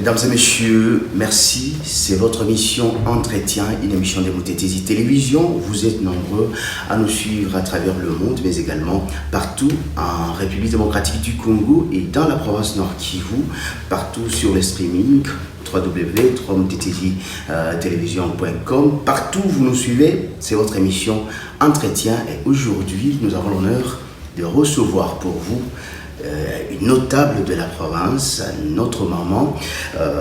Mesdames et messieurs, merci. C'est votre émission Entretien, une émission de Moutetesi Télévision. Vous êtes nombreux à nous suivre à travers le monde, mais également partout en République démocratique du Congo et dans la province Nord Kivu, partout sur le streaming www.moutetesi-télévision.com. Partout où vous nous suivez, c'est votre émission Entretien. Et aujourd'hui, nous avons l'honneur de recevoir pour vous une notable de la province, notre maman,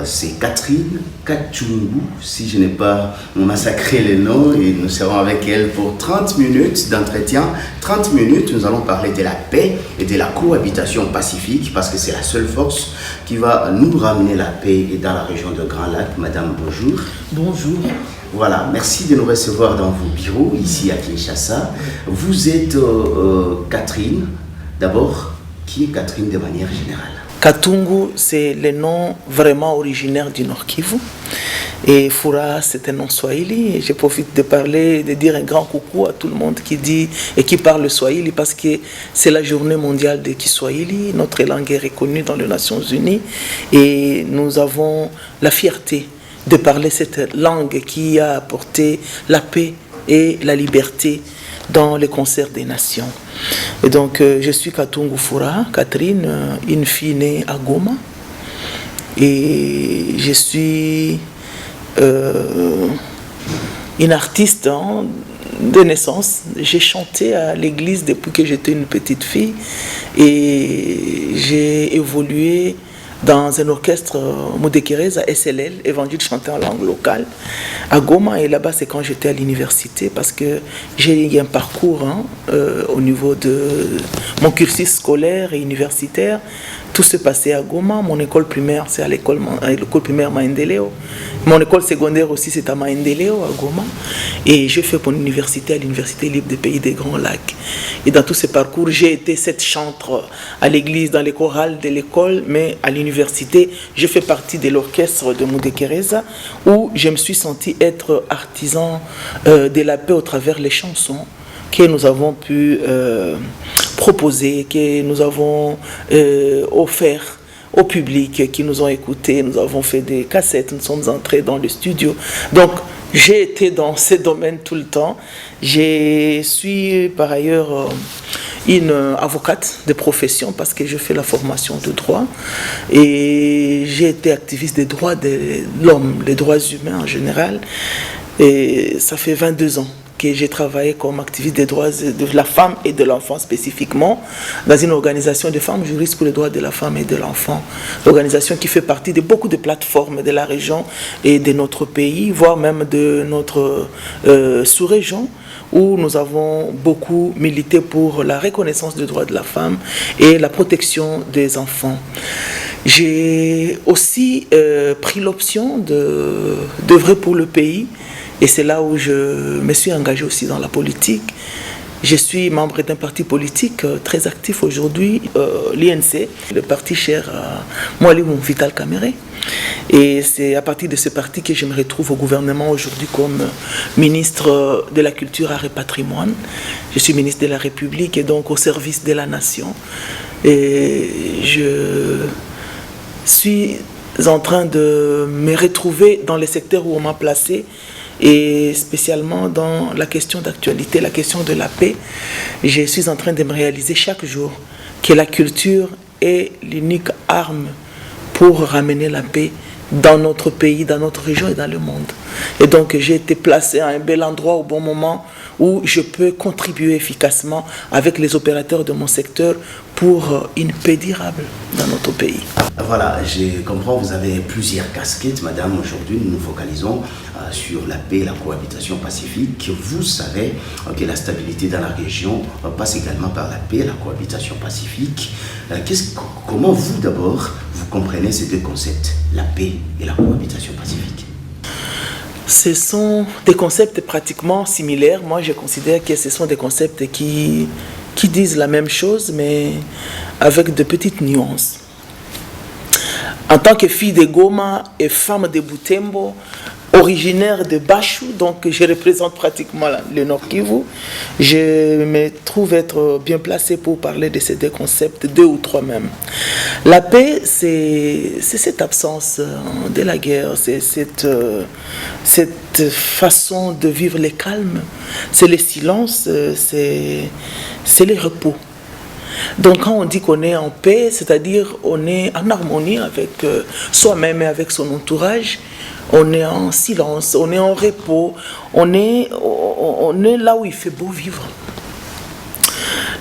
c'est Catherine Kachungu, si je n'ai pas massacré les noms, et nous serons avec elle pour 30 minutes d'entretien. 30 minutes, nous allons parler de la paix et de la cohabitation pacifique, parce que c'est la seule force qui va nous ramener la paix dans la région de Grand Lac. Madame, bonjour. Bonjour. Voilà, merci de nous recevoir dans vos bureaux, ici à Kinshasa. Vous êtes Catherine, d'abord. Qui est Catherine de manière générale? Katungu, c'est le nom vraiment originaire du Nord Kivu. Et Fura, c'est un nom swahili. Et je profite de dire un grand coucou à tout le monde qui dit et qui parle le swahili, parce que c'est la journée mondiale de Kiswahili. Notre langue est reconnue dans les Nations Unies. Et nous avons la fierté de parler cette langue qui a apporté la paix et la liberté dans le concert des nations. Et donc, je suis Katungu Fura, Catherine, une fille née à Goma. Et je suis une artiste de naissance. J'ai chanté à l'église depuis que j'étais une petite fille. Et j'ai évolué dans un orchestre Mudekereza SLL, Évangile chanté en langue locale, à Goma. Et là-bas, c'est quand j'étais à l'université, parce que j'ai eu un parcours au niveau de mon cursus scolaire et universitaire. Tout se passait à Goma. Mon école primaire, c'est à l'école primaire Maendeleo. Mon école secondaire aussi, c'est à Maendeleo, à Goma. Et j'ai fait mon université à l'Université libre des Pays des Grands Lacs. Et dans tous ces parcours, j'ai été cette chantre à l'église, dans les chorales de l'école, mais à l'université, je fais partie de l'orchestre de Mudekereza, où je me suis senti être artisan de la paix au travers les chansons que nous avons pu proposer, que nous avons offert au public, qui nous ont écoutés. Nous avons fait des cassettes, nous sommes entrés dans le studio. Donc, j'ai été dans ces domaines tout le temps. Je suis par ailleurs une avocate de profession, parce que je fais la formation de droit. Et j'ai été activiste des droits de l'homme, les droits humains en général. Et ça fait 22 ans que j'ai travaillé comme activiste des droits de la femme et de l'enfant spécifiquement, dans une organisation de femmes juristes pour les droits de la femme et de l'enfant. L'organisation qui fait partie de beaucoup de plateformes de la région et de notre pays, voire même de notre sous-région, où nous avons beaucoup milité pour la reconnaissance des droits de la femme et la protection des enfants. J'ai aussi pris l'option d'œuvrer pour le pays. Et c'est là où je me suis engagé aussi dans la politique. Je suis membre d'un parti politique très actif aujourd'hui, l'INC, le parti cher à Mwalimu Vital Kamerhe. Et c'est à partir de ce parti que je me retrouve au gouvernement aujourd'hui comme ministre de la Culture, Art et Patrimoine. Je suis ministre de la République et donc au service de la nation. Et je suis en train de me retrouver dans les secteurs où on m'a placé, et spécialement dans la question d'actualité, la question de la paix. Je suis en train de me réaliser chaque jour que la culture est l'unique arme pour ramener la paix dans notre pays, dans notre région et dans le monde. Et donc j'ai été placé à un bel endroit au bon moment, où je peux contribuer efficacement avec les opérateurs de mon secteur pour une paix durable dans notre pays. Voilà, je comprends, vous avez plusieurs casquettes, madame. Aujourd'hui, nous nous focalisons sur la paix et la cohabitation pacifique. Vous savez que la stabilité dans la région passe également par la paix et la cohabitation pacifique. Comment vous, d'abord, vous comprenez ces deux concepts, la paix et la cohabitation pacifique? Ce sont des concepts pratiquement similaires. Moi, je considère que ce sont des concepts qui disent la même chose, mais avec de petites nuances. En tant que fille de Goma et femme de Butembo, originaire de Bachou, donc je représente pratiquement le Nord Kivu. Je me trouve être bien placé pour parler de ces deux concepts, deux ou trois même. La paix, c'est cette absence de la guerre, c'est cette façon de vivre le calme, c'est le silence, c'est le repos. Donc quand on dit qu'on est en paix, c'est-à-dire on est en harmonie avec soi-même et avec son entourage, on est en silence, on est en repos, on est là où il fait beau vivre.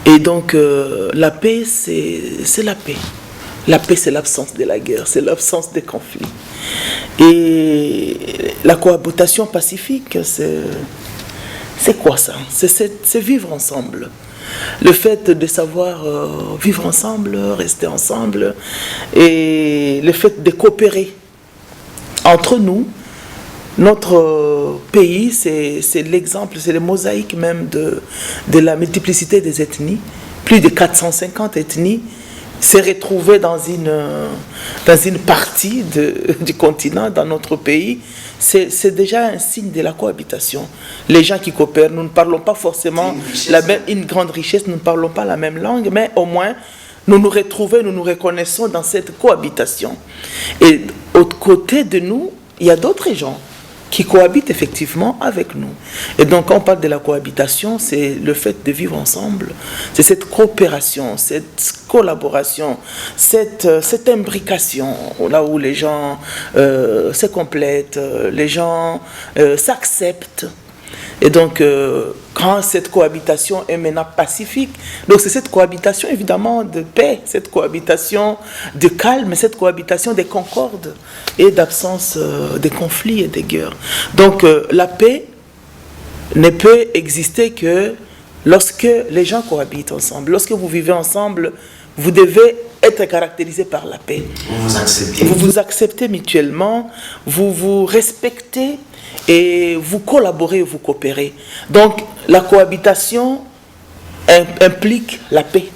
Et donc la paix, c'est la paix. La paix, c'est l'absence de la guerre, c'est l'absence des conflits. Et la cohabitation pacifique, c'est quoi ça? C'est vivre ensemble. Le fait de savoir vivre ensemble, rester ensemble, et le fait de coopérer entre nous. Notre pays, c'est l'exemple, c'est le mosaïque même de la multiplicité des ethnies. Plus de 450 ethnies s'est retrouvées dans une partie du continent, dans notre pays. C'est déjà un signe de la cohabitation. Les gens qui coopèrent, nous ne parlons pas forcément une grande richesse, nous ne parlons pas la même langue, mais au moins nous nous retrouvons, nous nous reconnaissons dans cette cohabitation. Et au côté de nous, il y a d'autres gens qui cohabitent effectivement avec nous. Et donc quand on parle de la cohabitation, c'est le fait de vivre ensemble, c'est cette coopération, cette collaboration, cette imbrication, là où les gens se complètent, les gens s'acceptent. Et donc, quand cette cohabitation est maintenant pacifique, donc c'est cette cohabitation évidemment de paix, cette cohabitation de calme, cette cohabitation de concorde et d'absence de conflits et de guerres. Donc, la paix ne peut exister que lorsque les gens cohabitent ensemble. Lorsque vous vivez ensemble, vous devez être caractérisé par la paix. Vous vous acceptez mutuellement, vous vous respectez et vous collaborez, vous coopérez. Donc la cohabitation implique la paix.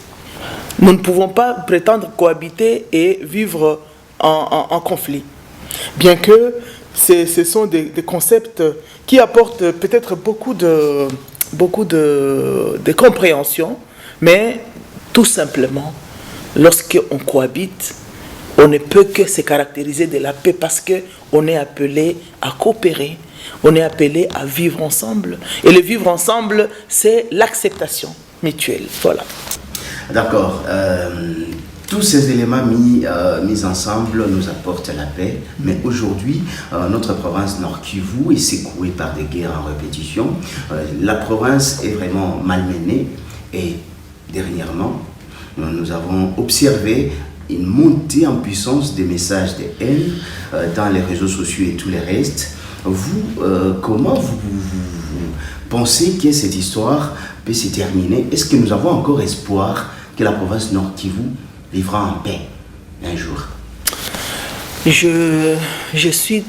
Nous ne pouvons pas prétendre cohabiter et vivre en conflit. Bien que ce sont des concepts qui apportent peut-être beaucoup de compréhension, mais tout simplement, lorsqu'on cohabite, on ne peut que se caractériser de la paix parce qu'on est appelé à coopérer, on est appelé à vivre ensemble. Et le vivre ensemble, c'est l'acceptation mutuelle. Voilà. D'accord. Tous ces éléments mis ensemble nous apportent la paix. Mais aujourd'hui, notre province Nord Kivu est secouée par des guerres en répétition. La province est vraiment malmenée. Et dernièrement, nous avons observé une montée en puissance des messages de haine dans les réseaux sociaux et tout le reste. Vous, comment vous pensez que cette histoire peut se terminer? Est-ce que nous avons encore espoir que la province Nord Kivu vivra en paix un jour? Je suis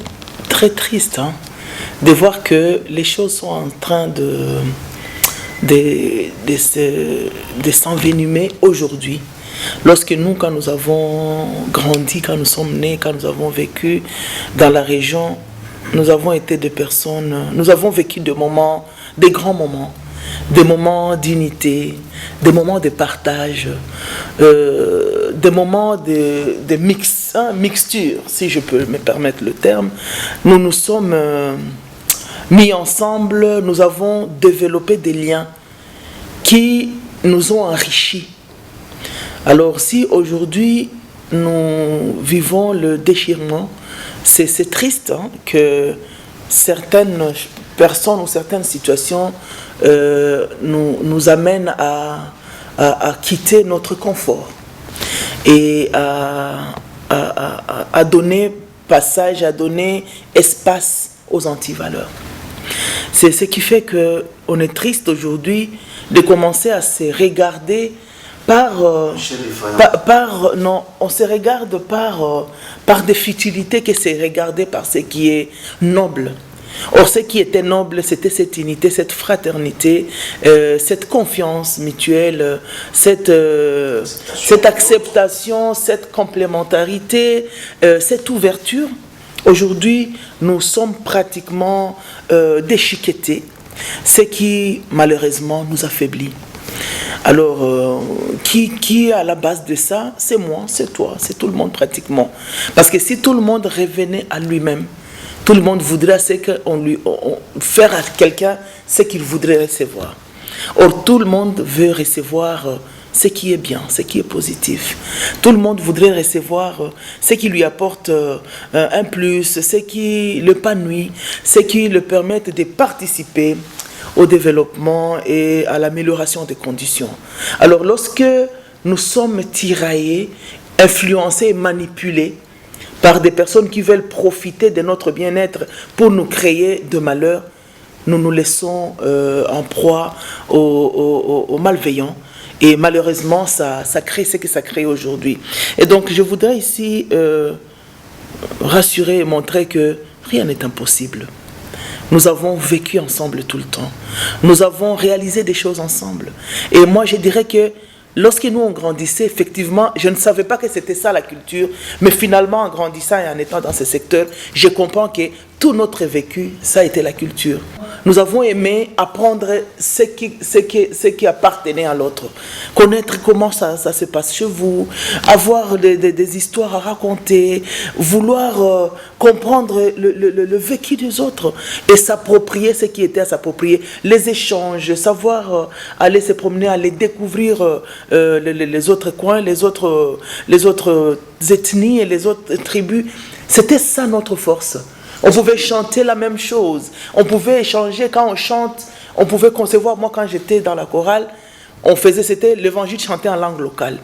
très triste de voir que les choses sont en train de s'envenimer aujourd'hui. Lorsque nous, quand nous avons grandi, quand nous sommes nés, quand nous avons vécu dans la région, nous avons été des personnes, nous avons vécu des moments, des grands moments, des moments d'unité, des moments de partage, des moments de mixture, si je peux me permettre le terme. Nous nous sommes mis ensemble, nous avons développé des liens qui nous ont enrichis. Alors si aujourd'hui nous vivons le déchirement, c'est triste que certaines personnes ou certaines situations nous amènent à quitter notre confort et à donner passage, à donner espace aux antivaleurs. C'est ce qui fait qu'on est triste aujourd'hui de commencer à se regarder on se regarde par des futilités que c'est regardé par ce qui est noble. Or, ce qui était noble, c'était cette unité, cette fraternité, cette confiance mutuelle, cette acceptation, cette complémentarité, cette ouverture Aujourd'hui, nous sommes pratiquement déchiquetés, ce qui malheureusement nous affaiblit. Alors, qui est à la base de ça? C'est moi, c'est toi, c'est tout le monde pratiquement. Parce que si tout le monde revenait à lui-même, tout le monde voudrait faire à quelqu'un ce qu'il voudrait recevoir. Or, tout le monde veut recevoir ce qui est bien, ce qui est positif. Tout le monde voudrait recevoir ce qui lui apporte un plus, ce qui l'épanouit, ce qui le permet de participer au développement et à l'amélioration des conditions. Alors, lorsque nous sommes tiraillés, influencés et manipulés par des personnes qui veulent profiter de notre bien-être pour nous créer de malheur, nous nous laissons en proie aux malveillants. Et malheureusement, ça crée ce que ça crée aujourd'hui. Et donc, je voudrais ici rassurer et montrer que rien n'est impossible. Nous avons vécu ensemble tout le temps. Nous avons réalisé des choses ensemble. Et moi, je dirais que lorsque nous, on grandissait, effectivement, je ne savais pas que c'était ça la culture. Mais finalement, en grandissant et en étant dans ce secteur, je comprends que tout notre vécu, ça a été la culture. Nous avons aimé apprendre ce qui appartenait à l'autre. Connaître comment ça se passe chez vous, avoir des histoires à raconter, vouloir comprendre le vécu des autres et s'approprier ce qui était à s'approprier. Les échanges, savoir aller se promener, aller découvrir les autres coins, les autres ethnies et les autres tribus. C'était ça notre force. On pouvait chanter la même chose. On pouvait échanger quand on chante. On pouvait concevoir, moi quand j'étais dans la chorale, c'était l'évangile chanté en langue locale.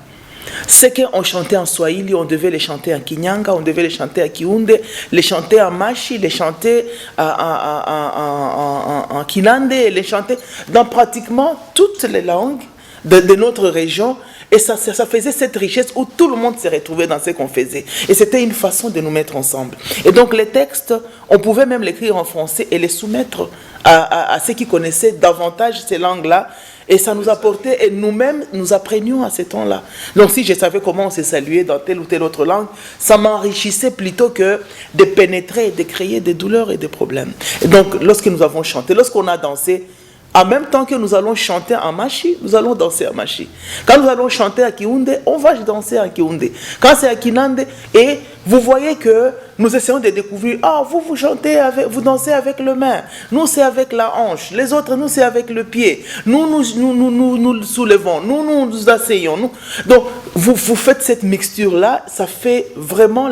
C'est qu'on chantait en Swahili, on devait les chanter en Kinyanga, on devait les chanter en Kiunde, les chanter en Mashi, les chanter en Kinande, les chanter dans pratiquement toutes les langues de notre région. Et ça faisait cette richesse où tout le monde se retrouvait dans ce qu'on faisait. Et c'était une façon de nous mettre ensemble. Et donc les textes, on pouvait même l'écrire en français et les soumettre à ceux qui connaissaient davantage ces langues-là. Et ça nous apportait, et nous-mêmes, nous apprenions à ces temps-là. Donc si je savais comment on se saluait dans telle ou telle autre langue, ça m'enrichissait plutôt que de pénétrer, de créer des douleurs et des problèmes. Et donc lorsque nous avons chanté, lorsqu'on a dansé, en même temps que nous allons chanter en Mashi, nous allons danser en Mashi. Quand nous allons chanter à Kiunde, on va danser à Kiunde. Quand c'est à Kinande, et vous voyez que nous essayons de découvrir, vous chantez, vous dansez avec le main, nous c'est avec la hanche, les autres, nous c'est avec le pied, nous soulevons, nous asseyons. Donc, vous faites cette mixture-là, ça fait vraiment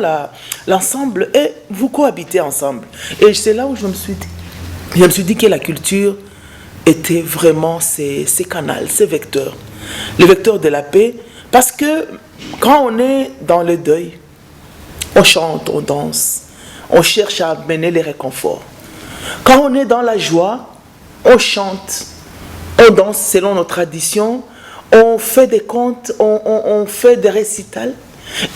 l'ensemble, et vous cohabitez ensemble. Et c'est là où je me suis dit que la culture étaient vraiment ces canaux, ces vecteurs. Les vecteurs de la paix, parce que quand on est dans le deuil, on chante, on danse, on cherche à amener les réconforts. Quand on est dans la joie, on chante, on danse selon nos traditions, on fait des contes, on fait des récitals,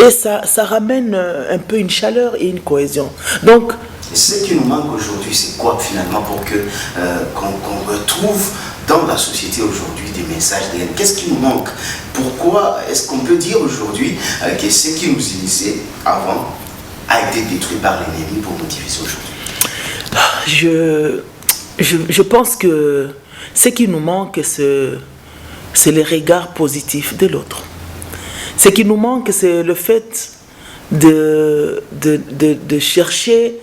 et ça ramène un peu une chaleur et une cohésion. Donc, ce qui nous manque aujourd'hui, c'est quoi finalement pour qu'on retrouve dans la société aujourd'hui des messages de haine? Qu'est-ce qui nous manque? Pourquoi est-ce qu'on peut dire aujourd'hui que ce qui nous initiait avant a été détruit par l'ennemi pour nous diviser aujourd'hui? Je pense que ce qui nous manque, c'est le regard positif de l'autre. Ce qui nous manque, c'est le fait de chercher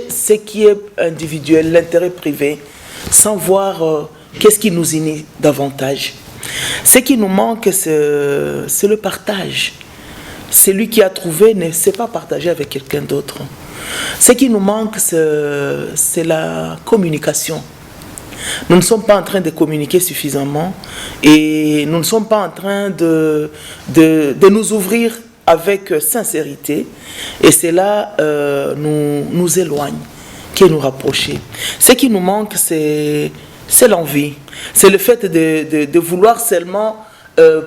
ce qui est individuel, l'intérêt privé, sans voir qu'est-ce qui nous unit davantage. Ce qui nous manque, c'est le partage. Celui qui a trouvé ne sait pas partager avec quelqu'un d'autre. Ce qui nous manque, c'est la communication. Nous ne sommes pas en train de communiquer suffisamment et nous ne sommes pas en train de nous ouvrir avec sincérité, et cela nous éloigne, qui nous rapproche. Ce qui nous manque, c'est l'envie, c'est le fait de vouloir seulement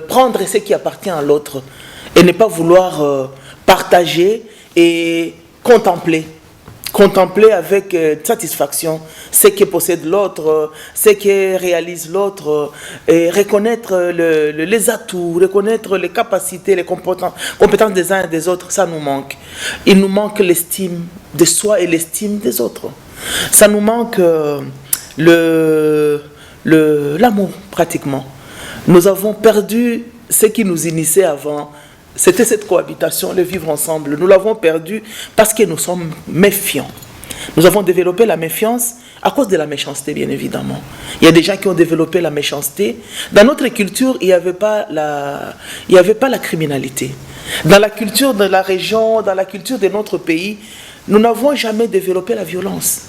prendre ce qui appartient à l'autre et ne pas vouloir partager et contempler contempler avec satisfaction ce que possède l'autre, ce que réalise l'autre, et reconnaître les atouts, reconnaître les capacités, les compétences des uns et des autres, ça nous manque. Il nous manque l'estime de soi et l'estime des autres. Ça nous manque l'amour, pratiquement. Nous avons perdu ce qui nous initiait avant. C'était cette cohabitation, le vivre ensemble. Nous l'avons perdu parce que nous sommes méfiants. Nous avons développé la méfiance à cause de la méchanceté, bien évidemment. Il y a des gens qui ont développé la méchanceté. Dans notre culture, il n'y avait pas la criminalité. Dans la culture de la région, dans la culture de notre pays, nous n'avons jamais développé la violence.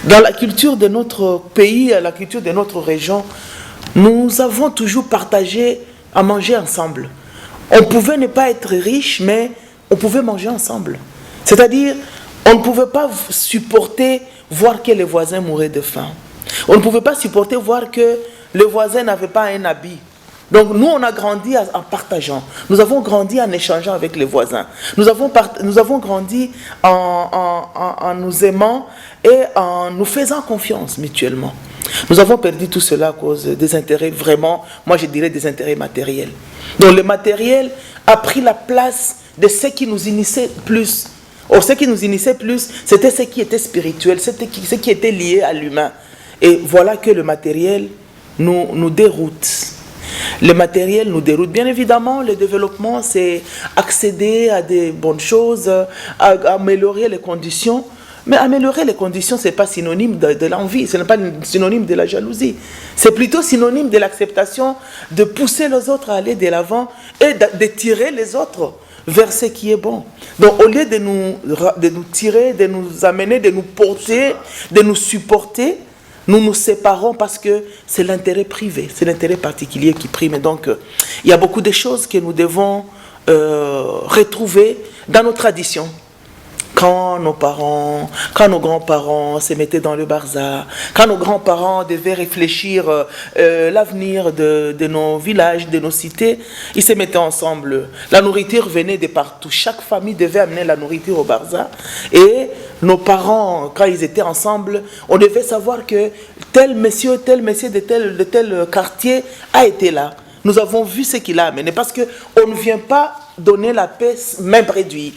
Dans la culture de notre pays, la culture de notre région, nous avons toujours partagé à manger ensemble. On pouvait ne pas être riche, mais on pouvait manger ensemble. C'est-à-dire, on ne pouvait pas supporter voir que les voisins mouraient de faim. On ne pouvait pas supporter voir que le voisin n'avait pas un habit. Donc nous, on a grandi en partageant. Nous avons grandi en échangeant avec les voisins. Nous avons grandi en nous aimant et en nous faisant confiance mutuellement. Nous avons perdu tout cela à cause des intérêts vraiment, moi je dirais des intérêts matériels. Donc le matériel a pris la place de ce qui nous initiait plus. Or, ce qui nous initiait plus, c'était ce qui était spirituel, c'était ce qui était lié à l'humain. Et voilà que le matériel nous déroute. Le matériel nous déroute. Bien évidemment, le développement, c'est accéder à des bonnes choses, améliorer les conditions. Mais améliorer les conditions, ce n'est pas synonyme de l'envie, ce n'est pas synonyme de la jalousie. C'est plutôt synonyme de l'acceptation de pousser les autres à aller de l'avant et de tirer les autres vers ce qui est bon. Donc au lieu de nous tirer, de nous amener, de nous porter, de nous supporter, nous nous séparons parce que c'est l'intérêt privé, c'est l'intérêt particulier qui prime. Et donc il y a beaucoup de choses que nous devons retrouver dans nos traditions. Quand nos grands-parents se mettaient dans le bazar, quand nos grands-parents devaient réfléchir l'avenir de nos villages, de nos cités, ils se mettaient ensemble. La nourriture venait de partout. Chaque famille devait amener la nourriture au bazar. Et nos parents, quand ils étaient ensemble, on devait savoir que tel monsieur de tel quartier a été là. Nous avons vu ce qu'il a amené parce qu'on ne vient pas donner la paix main réduite.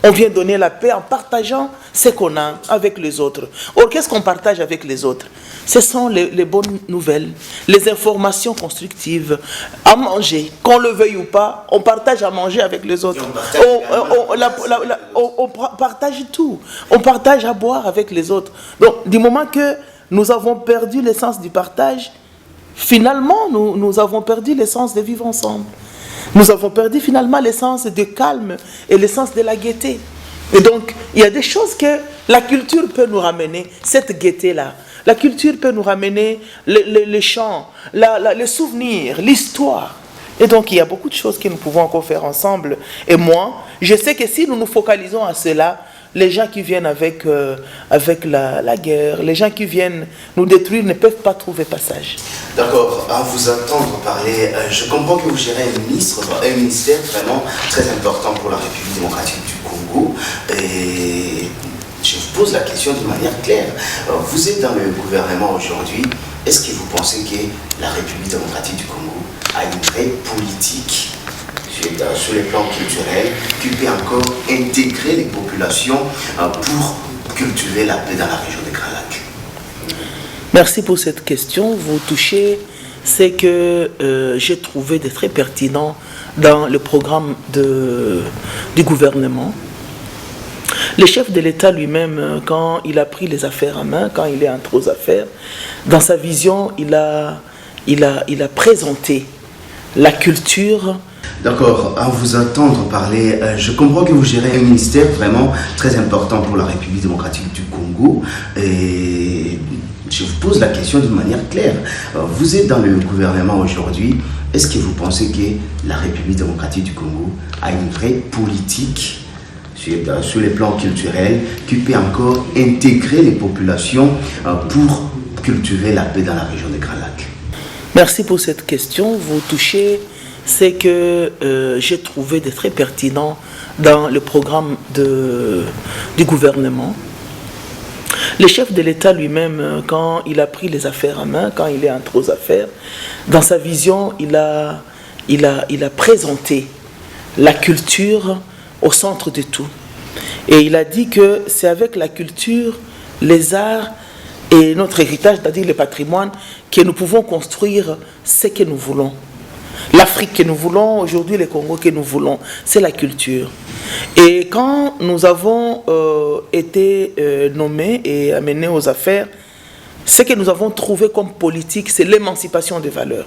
On vient donner la paix en partageant ce qu'on a avec les autres. Or, qu'est-ce qu'on partage avec les autres? Ce sont les bonnes nouvelles, les informations constructives, à manger. Qu'on le veuille ou pas, on partage à manger avec les autres. On partage tout. On partage à boire avec les autres. Donc, du moment que nous avons perdu l'essence du partage, finalement, nous avons perdu l'essence de vivre ensemble. Nous avons perdu finalement l'essence de calme et l'essence de la gaieté. Et donc, il y a des choses que la culture peut nous ramener, cette gaieté-là. La culture peut nous ramener les chants, les souvenirs, l'histoire. Et donc, il y a beaucoup de choses que nous pouvons encore faire ensemble. Et moi, je sais que si nous nous focalisons à cela, les gens qui viennent avec la guerre, les gens qui viennent nous détruire ne peuvent pas trouver passage. D'accord, à vous entendre parler, je comprends que vous gérez un ministère vraiment très important pour la République démocratique du Congo. Et je vous pose la question de manière claire. Vous êtes dans le gouvernement aujourd'hui. Est-ce que vous pensez que la République démocratique du Congo a une vraie politique sur les plans culturels qui peut encore intégrer les populations pour cultiver la paix dans la région des Grands Lacs? Merci pour cette question. Vous touchez ce que j'ai trouvé de très pertinent dans le programme du gouvernement. Le chef de l'État lui-même, quand il a pris les affaires en main, quand il est entré aux affaires, dans sa vision, il a présenté la culture. D'accord, à vous entendre parler, je comprends que vous gérez un ministère vraiment très important pour la République démocratique du Congo. Et je vous pose la question d'une manière claire. Vous êtes dans le gouvernement aujourd'hui. Est-ce que vous pensez que la République démocratique du Congo a une vraie politique sur les plans culturels qui peut encore intégrer les populations pour cultiver la paix dans la région des Grands Lacs? Merci pour cette question. Vous touchez ce que j'ai trouvé de très pertinent dans le programme du gouvernement. Le chef de l'État lui-même, quand il a pris les affaires en main, quand il est entré aux affaires, dans sa vision, il a présenté la culture au centre de tout. Et il a dit que c'est avec la culture, les arts et notre héritage, c'est-à-dire le patrimoine, que nous pouvons construire ce que nous voulons. L'Afrique que nous voulons, aujourd'hui le Congo que nous voulons, c'est la culture. Et quand nous avons été nommés et amenés aux affaires, ce que nous avons trouvé comme politique, c'est l'émancipation des valeurs.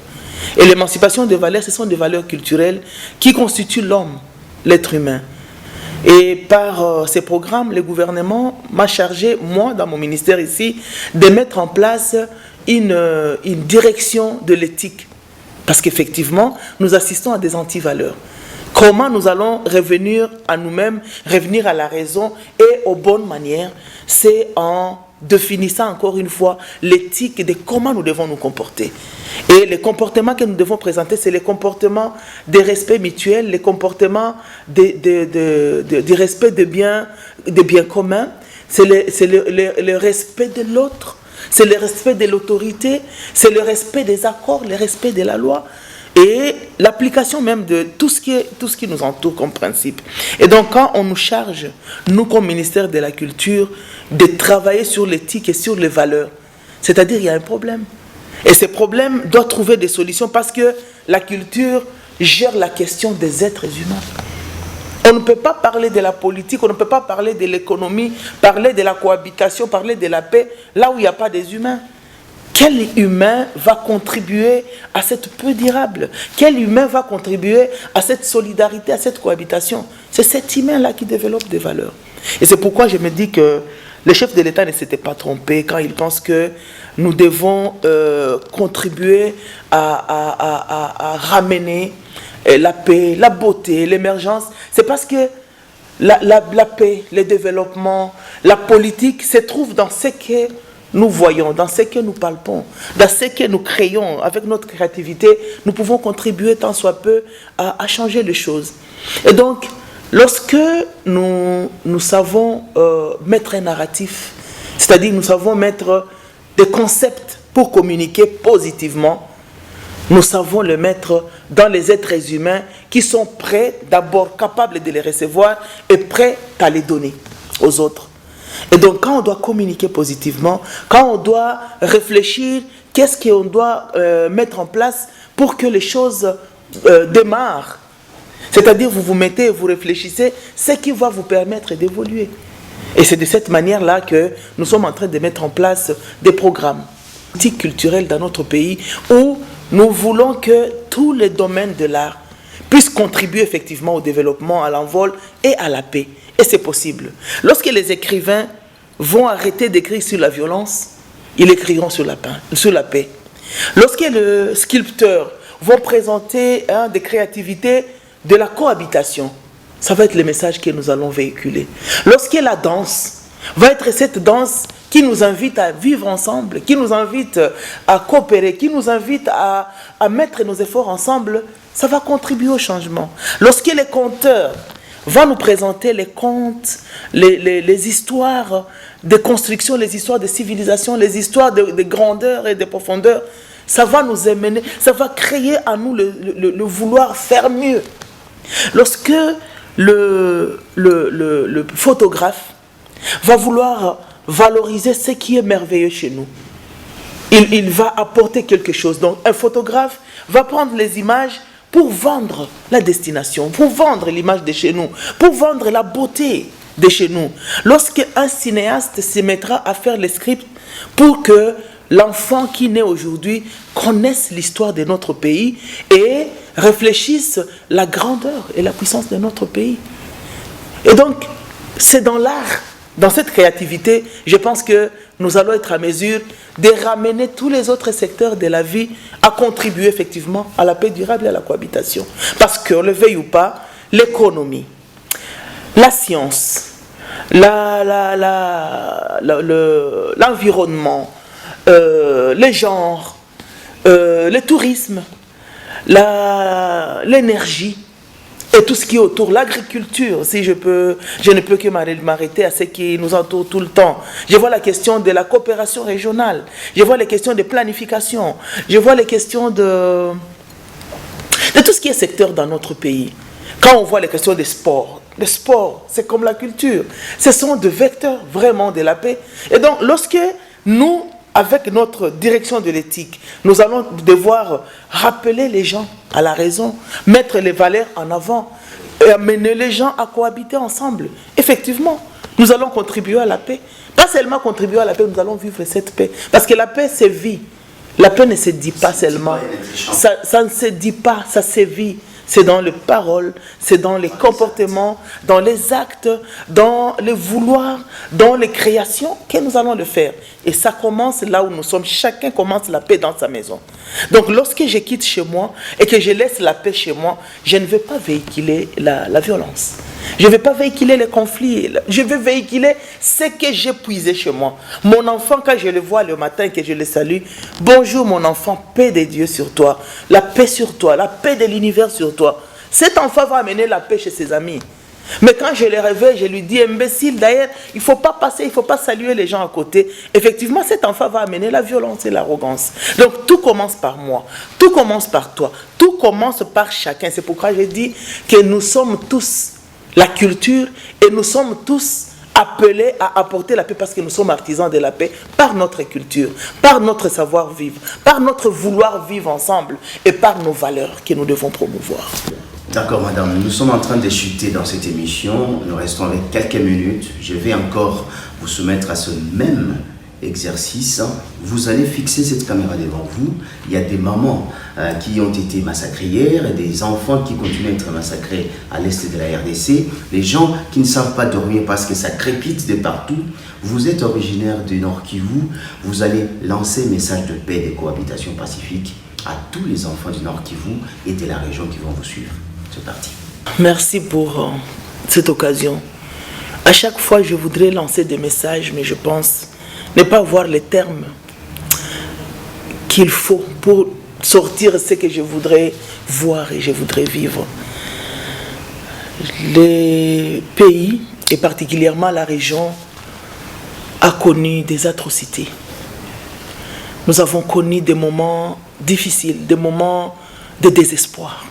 Et l'émancipation des valeurs, ce sont des valeurs culturelles qui constituent l'homme, l'être humain. Et par ces programmes, le gouvernement m'a chargé, moi, dans mon ministère ici, de mettre en place une direction de l'éthique. Parce qu'effectivement, nous assistons à des antivaleurs. Comment nous allons revenir à nous-mêmes, revenir à la raison et aux bonnes manières, c'est en définissant encore une fois l'éthique de comment nous devons nous comporter. Et les comportements que nous devons présenter, c'est les comportements de respect mutuel, les comportements de respect des biens communs, c'est le respect de l'autre, c'est le respect de l'autorité, c'est le respect des accords, le respect de la loi et l'application même de tout ce qui nous entoure comme principe. Et donc quand on nous charge, nous comme ministère de la Culture, de travailler sur l'éthique et sur les valeurs, c'est-à-dire il y a un problème. Et ce problème doit trouver des solutions parce que la culture gère la question des êtres humains. On ne peut pas parler de la politique, on ne peut pas parler de l'économie, parler de la cohabitation, parler de la paix, là où il n'y a pas des humains. Quel humain va contribuer à cette paix durable? Quel humain va contribuer à cette solidarité, à cette cohabitation? C'est cet humain-là qui développe des valeurs. Et c'est pourquoi je me dis que le chef de l'État ne s'était pas trompé quand il pense que nous devons contribuer à ramener la paix, la beauté, l'émergence. C'est parce que la paix, le développement, la politique se trouvent dans ce que nous voyons, dans ce que nous palpons, dans ce que nous créons. Avec notre créativité, nous pouvons contribuer tant soit peu à changer les choses. Et donc, lorsque nous savons mettre un narratif, c'est-à-dire nous savons mettre des concepts pour communiquer positivement, nous savons le mettre dans les êtres humains qui sont prêts, d'abord capables de les recevoir et prêts à les donner aux autres. Et donc quand on doit communiquer positivement, quand on doit réfléchir, qu'est-ce qu'on doit mettre en place pour que les choses démarrent, c'est-à-dire vous vous mettez et vous réfléchissez, ce qui va vous permettre d'évoluer. Et c'est de cette manière-là que nous sommes en train de mettre en place des programmes culturels dans notre pays où nous voulons que tous les domaines de l'art puissent contribuer effectivement au développement, à l'envol et à la paix. Et c'est possible. Lorsque les écrivains vont arrêter d'écrire sur la violence, ils écriront sur la paix. Lorsque les sculpteurs vont présenter des créativités de la cohabitation, ça va être le message que nous allons véhiculer. Lorsque la danse va être cette danse qui nous invite à vivre ensemble, qui nous invite à coopérer, qui nous invite à mettre nos efforts ensemble, ça va contribuer au changement. Lorsque les conteurs vont nous présenter les contes, les histoires de construction, les histoires de civilisation, les histoires de grandeur et de profondeur, ça va nous amener, ça va créer en nous le vouloir faire mieux. Lorsque le photographe va vouloir valoriser ce qui est merveilleux chez nous, il va apporter quelque chose. Donc un photographe va prendre les images pour vendre la destination, pour vendre l'image de chez nous, pour vendre la beauté de chez nous. Lorsqu'un cinéaste se mettra à faire les scripts pour que l'enfant qui naît aujourd'hui connaisse l'histoire de notre pays et réfléchisse la grandeur et la puissance de notre pays. Et donc, c'est dans l'art, dans cette créativité, je pense que nous allons être à mesure de ramener tous les autres secteurs de la vie à contribuer effectivement à la paix durable et à la cohabitation. Parce qu'on le veuille ou pas, l'économie, la science, l'environnement, les genres, le tourisme, l'énergie et tout ce qui est autour, l'agriculture, si je ne peux que m'arrêter à ce qui nous entoure tout le temps. Je vois la question de la coopération régionale, je vois les questions de planification, je vois les questions de tout ce qui est secteur dans notre pays. Quand on voit les questions des sports, le sport, c'est comme la culture, ce sont des vecteurs vraiment de la paix. Et donc, lorsque nous, avec notre direction de l'éthique, nous allons devoir rappeler les gens à la raison, mettre les valeurs en avant et amener les gens à cohabiter ensemble. Effectivement, nous allons contribuer à la paix. Pas seulement contribuer à la paix, nous allons vivre cette paix. Parce que la paix, c'est vie. La paix ne se dit pas seulement. Ça ne se dit pas, ça se vit. C'est dans les paroles, c'est dans les comportements, dans les actes, dans les vouloirs, dans les créations que nous allons le faire. Et ça commence là où nous sommes. Chacun commence la paix dans sa maison. Donc lorsque je quitte chez moi et que je laisse la paix chez moi, je ne vais pas véhiculer la violence. Je ne vais pas véhiculer les conflits. Je vais véhiculer ce que j'ai puisé chez moi. Mon enfant, quand je le vois le matin, que je le salue, bonjour mon enfant, paix de Dieu sur toi, la paix sur toi, la paix de l'univers sur toi. Cet enfant va amener la paix chez ses amis. Mais quand je le réveille, je lui dis, imbécile, d'ailleurs, il ne faut pas passer, il ne faut pas saluer les gens à côté. Effectivement, cet enfant va amener la violence et l'arrogance. Donc, tout commence par moi, tout commence par toi, tout commence par chacun. C'est pourquoi je dis que nous sommes tous la culture et nous sommes tous appelés à apporter la paix parce que nous sommes artisans de la paix par notre culture, par notre savoir-vivre, par notre vouloir vivre ensemble et par nos valeurs que nous devons promouvoir. D'accord, madame. Nous sommes en train de chuter dans cette émission. Nous restons avec quelques minutes. Je vais encore vous soumettre à ce même exercice. Vous allez fixer cette caméra devant vous. Il y a des mamans qui ont été massacrées hier et des enfants qui continuent à être massacrés à l'est de la RDC. Les gens qui ne savent pas dormir parce que ça crépite de partout. Vous êtes originaire du Nord Kivu. Vous allez lancer un message de paix et de cohabitation pacifique à tous les enfants du Nord Kivu et de la région qui vont vous suivre. C'est parti. Merci pour cette occasion. À chaque fois, je voudrais lancer des messages, mais je pense ne pas voir les termes qu'il faut pour sortir ce que je voudrais voir et je voudrais vivre. Les pays, et particulièrement la région, a connu des atrocités. Nous avons connu des moments difficiles, des moments de désespoir.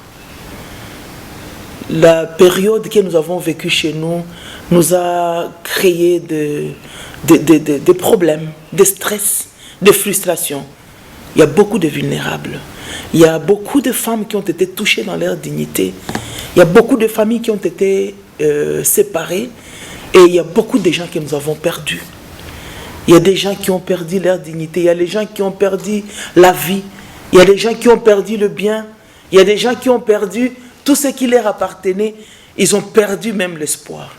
La période que nous avons vécue chez nous nous a créé des problèmes, des stress, des frustrations. Il y a beaucoup de vulnérables. Il y a beaucoup de femmes qui ont été touchées dans leur dignité. Il y a beaucoup de familles qui ont été séparées. Et il y a beaucoup de gens que nous avons perdus. Il y a des gens qui ont perdu leur dignité. Il y a des gens qui ont perdu la vie. Il y a des gens qui ont perdu le bien. Il y a des gens qui ont perdu tout ce qui leur appartenait. Ils ont perdu même l'espoir.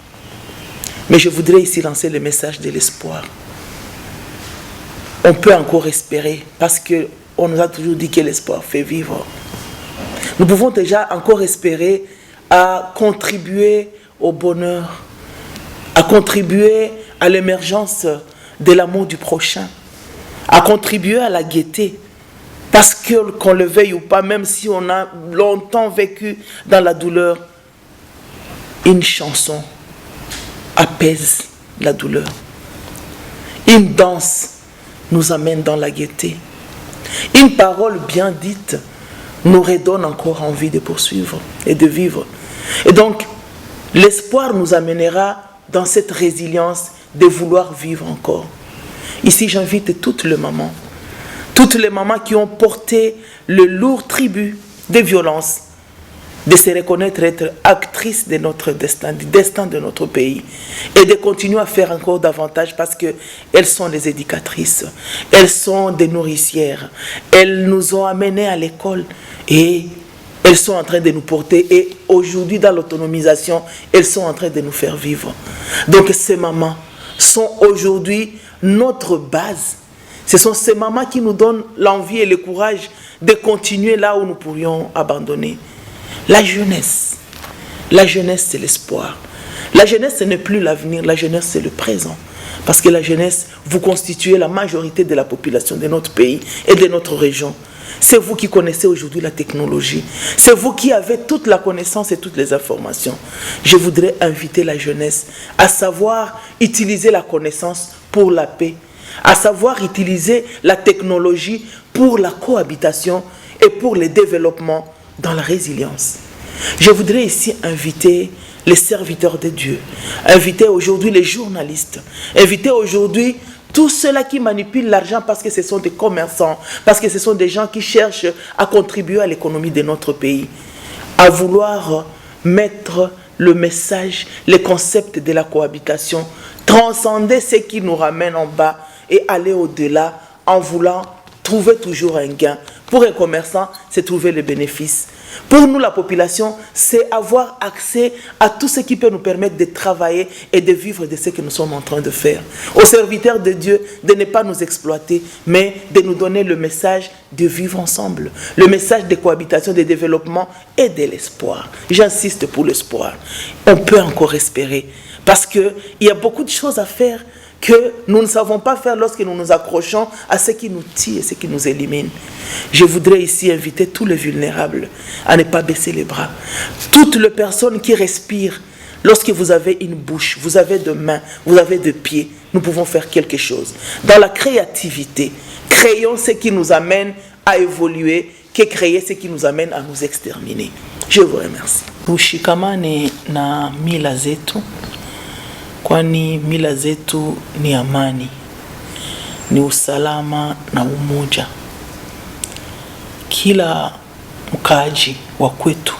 Mais je voudrais ici lancer le message de l'espoir. On peut encore espérer parce qu'on nous a toujours dit que l'espoir fait vivre. Nous pouvons déjà encore espérer à contribuer au bonheur, à contribuer à l'émergence de l'amour du prochain, à contribuer à la gaieté. Parce qu'on le veuille ou pas, même si on a longtemps vécu dans la douleur, une chanson apaise la douleur. Une danse nous amène dans la gaieté. Une parole bien dite nous redonne encore envie de poursuivre et de vivre. Et donc, l'espoir nous amènera dans cette résilience de vouloir vivre encore. Ici, j'invite toutes les mamans qui ont porté le lourd tribut des violences, de se reconnaître être actrices de notre destin, du destin de notre pays, et de continuer à faire encore davantage parce qu'elles sont des éducatrices, elles sont des nourricières, elles nous ont amenés à l'école et elles sont en train de nous porter et aujourd'hui dans l'autonomisation, elles sont en train de nous faire vivre. Donc ces mamans sont aujourd'hui notre base. Ce sont ces mamans qui nous donnent l'envie et le courage de continuer là où nous pourrions abandonner. La jeunesse, c'est l'espoir. La jeunesse, ce n'est plus l'avenir, la jeunesse, c'est le présent. Parce que la jeunesse, vous constituez la majorité de la population de notre pays et de notre région. C'est vous qui connaissez aujourd'hui la technologie. C'est vous qui avez toute la connaissance et toutes les informations. Je voudrais inviter la jeunesse à savoir utiliser la connaissance pour la paix, à savoir utiliser la technologie pour la cohabitation et pour le développement dans la résilience. Je voudrais ici inviter les serviteurs de Dieu, inviter aujourd'hui les journalistes, inviter aujourd'hui tous ceux-là qui manipulent l'argent parce que ce sont des commerçants, parce que ce sont des gens qui cherchent à contribuer à l'économie de notre pays, à vouloir mettre le message, les concepts de la cohabitation, transcender ce qui nous ramène en bas et aller au-delà en voulant trouver toujours un gain. Pour un commerçant, c'est trouver le bénéfice. Pour nous, la population, c'est avoir accès à tout ce qui peut nous permettre de travailler et de vivre de ce que nous sommes en train de faire. Aux serviteurs de Dieu, de ne pas nous exploiter, mais de nous donner le message de vivre ensemble, le message de cohabitation, de développement et de l'espoir. J'insiste pour l'espoir. On peut encore espérer parce qu'il y a beaucoup de choses à faire que nous ne savons pas faire lorsque nous nous accrochons à ce qui nous tue et ce qui nous élimine. Je voudrais ici inviter tous les vulnérables à ne pas baisser les bras. Toutes les personnes qui respirent, lorsque vous avez une bouche, vous avez des mains, vous avez des pieds, nous pouvons faire quelque chose. Dans la créativité, créons ce qui nous amène à évoluer, que créer ce qui nous amène à nous exterminer. Je vous remercie. Ushikamane na mila zetu. Kwani mila zetu ni amani, ni usalama na umoja. Kila mkaaji wa kwetu,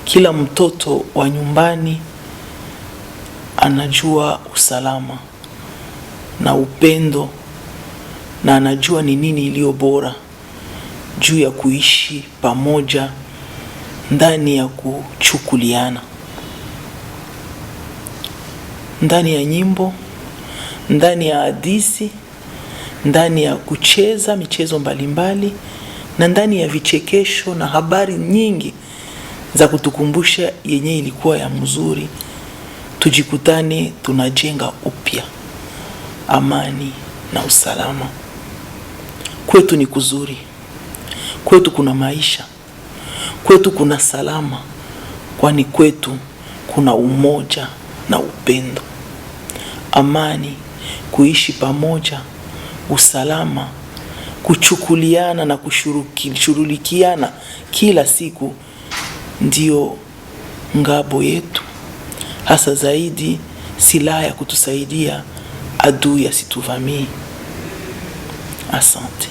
kila mtoto wa nyumbani anajua usalama na upendo na anajua ni nini iliyo bora juu ya kuishi pamoja ndani ya kuchukuliana. Ndani ya nyimbo, ndani ya hadithi, ndani ya kucheza michezo mbalimbali, na ndani ya vichekesho na habari nyingi za kutukumbusha yenye ilikuwa ya mzuri, tujikutane tunajenga upya amani na usalama. Kwetu ni kuzuri, kwetu kuna maisha, kwetu kuna salama, kwani kwetu kuna umoja na upendo. Amani, kuishi pamoja, usalama, kuchukuliana na kushughulikiana kila siku ndio ngabo yetu. Hasa zaidi silaha ya kutusaidia adui asituvamie. Asante.